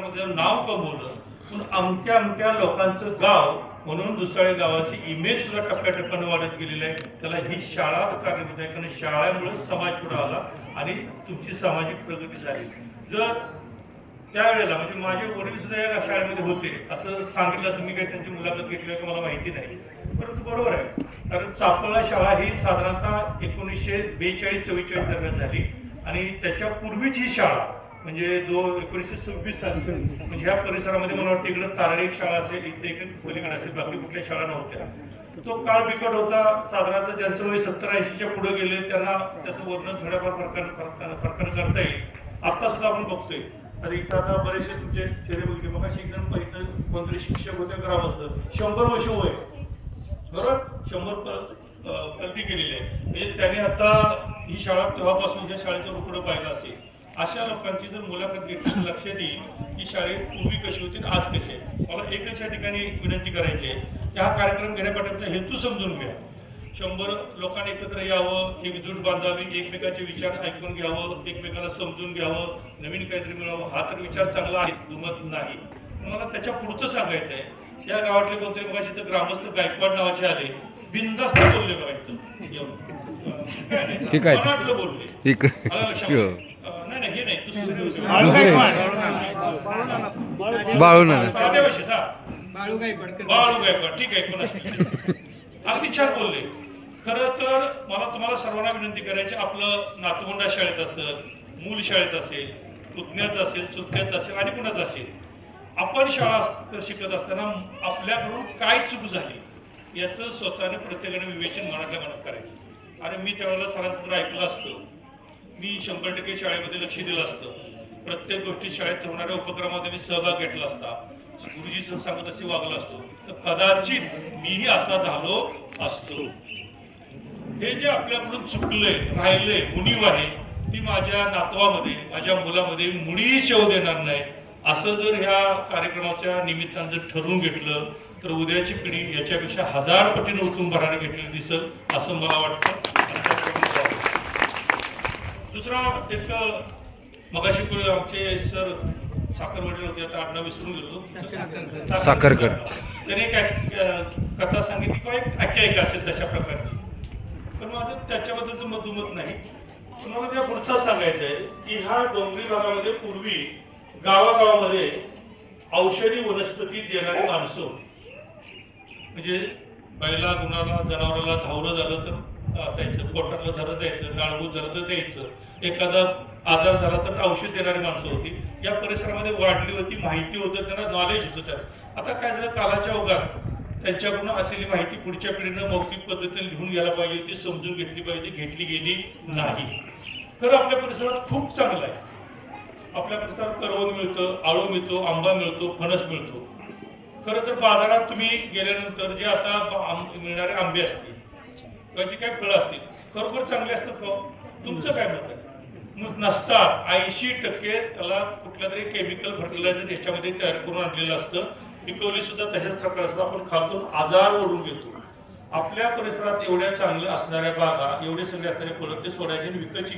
महाराष्ट्रामध्ये नाव कमवलं, पण अमक्या अमक्या लोकांचं गाव म्हणून दुसऱ्या गावाची इमेज सुद्धा टप्प्याटप्प्याने वाढत गेलेली आहे. त्याला ही शाळाच कारणीभूत आहे, कारण शाळेमुळे समाज पुढे आला आणि तुमची सामाजिक प्रगती झाली. जर त्यावेळेला म्हणजे माझे वडील सुद्धा या शाळेमध्ये होते असं सांगितलं, तुम्ही काही त्यांची मुलाखत घेतली का मला माहिती नाही, परंतु बरोबर आहे. कारण चापळा शाळा ही साधारणतः 1942-44 दरम्यान झाली आणि त्याच्या पूर्वीची ही शाळा म्हणजे 1926 साली म्हणजे ह्या परिसरामध्ये मला वाटतं इकडे तारळी एक शाळा असेल, इथे एक पलीकडे असेल, बाकी कुठल्या शाळा नव्हत्या. तो काळ बिकट होता. साधारणतः ज्यांचं वय 70-80च्या पुढे गेले त्यांना त्याचं वर्णन थोड्याफार फरकानं करता येईल. आता सुद्धा आपण बघतोय. तर इथं आता बरेचसे तुमचे चेहरे बघितले, मग शिक्षण पहिलं कोणतरी शिक्षक होते ग्रामस्थ 100 वर्ष वय, बरोबर 100 कल्पी केलेली आहे. म्हणजे त्याने आता ही शाळा तेव्हापासून या शाळेचं रुपडं पाहिलं असेल. अशा लोकांची जर मुलाखत घेतली लक्षात येईल की शाळेत पूर्वी कशी होती आणि आज कशी आहे. मला एकच या ठिकाणी विनंती करायची आहे की हा कार्यक्रम घेण्यापाठीचा हेतू समजून घ्या. 100 लोकांनी एकत्र यावं, एकजूट बांधावी, एकमेकाचे विचार ऐकून घ्यावं, एकमेकाला समजून घ्यावं, नवीन काहीतरी मिळावं. हा तर विचार चांगला आहे, दुमत नाही. मला त्याच्या पुढचं सांगायचं आहे. या गावातले कोणतरी मगाशी तर ग्रामस्थ गायकवाड नावाचे आले, बिनधास्त बोलले बघायचं बोलले. नाही हे नाही बाळू गायकवाड, ठीक आहे, कोण असतील अगदी छान बोलले. खरं तर मला तुम्हाला सर्वांना विनंती करायची, आपलं नातवंडा शाळेत असेल, मूल शाळेत असेल, पुतण्याचं असेल, चुलत्याचं असेल आणि कुणाचं असेल, आपण शाळा शिकत असताना आपल्याकडून काय चूक झाली याचं स्वतःने प्रत्येकाने विवेचन मनातल्या मनात करायचं. आणि मी त्यावेळेला सरांचं ऐकलं असतं, मी 100% शाळेमध्ये लक्ष दिलं असतं, प्रत्येक गोष्टी शाळेत होणाऱ्या उपक्रमामध्ये मी सहभाग घेतला असता, गुरुजी सांगत असे वागला असतो, तर कदाचित मीही असा झालो असतो. हे जे आपल्याकडून चुकलंय, राहिलंय, उणीव आहे, ती माझ्या नातवामध्ये, माझ्या मुलामध्ये मुळीच येऊ देणार नाही. असं जर ह्या कार्यक्रमाच्या निमित्तानं जर ठरवून घेतलं तर उद्याची पिढी याच्यापेक्षा 1000 पटीने उठून भराने घेतलेली दिसल असं मला वाटतं. दुसरा एक मगाशी आमचे सर साखरवाडीला होते, आता आडनाव विसरून गेलो, साखरकर, त्याने एक कथा सांगितली किंवा एक आख्यायिका असेल तशा प्रकारची. पण माझं त्याच्याबद्दलचं मत नाही. तुम्हाला त्या पुढचा सांगायचं आहे की ह्या डोंगरी भागामध्ये पूर्वी गावागावामध्ये औषधी वनस्पती देणारी माणसं होती. म्हणजे बैला गुणाला जनावराला धावरं झालं तर असायचं, पोटातलं झालं द्यायचं, नाळभूत झालं तर द्यायचं, एखादा आजार झाला तर औषध देणारी माणसं होती. या परिसरामध्ये वाढली होती, माहिती होतं, त्यांना नॉलेज होतं. त्यात आता काय झालं, कालाच्या ओघात त्यांच्याकडून असलेली माहिती पुढच्या पिढीनं मौखिक पद्धतीने लिहून घ्यायला पाहिजे होती, समजून घेतली पाहिजे, घेतली गेली नाही. खरं आपल्या परिसरात खूप चांगलं आहे. आपल्या परिसरात करवंद मिळतं, आळू मिळतो, आंबा मिळतो, फणस मिळतो. खरं तर बाजारात तुम्ही गेल्यानंतर जे आता मिळणारे आंबे असतील किंवा जी काही फळं असतील खरोखर चांगले असतात का? तुमचं काय मत आहे? नसतात. 80% त्याला कुठल्या तरी केमिकल फर्टिलायझर याच्यामध्ये तयार करून आणलेलं असतं. पिकवली सुद्धा तशाच प्रकारचं आपण खातो, आजार ओढून घेतो. आपल्या परिसरात एवढ्या चांगल्या असणाऱ्या बागा, एवढे सगळे असणारे फळं ते सोडायचे आणि विकायची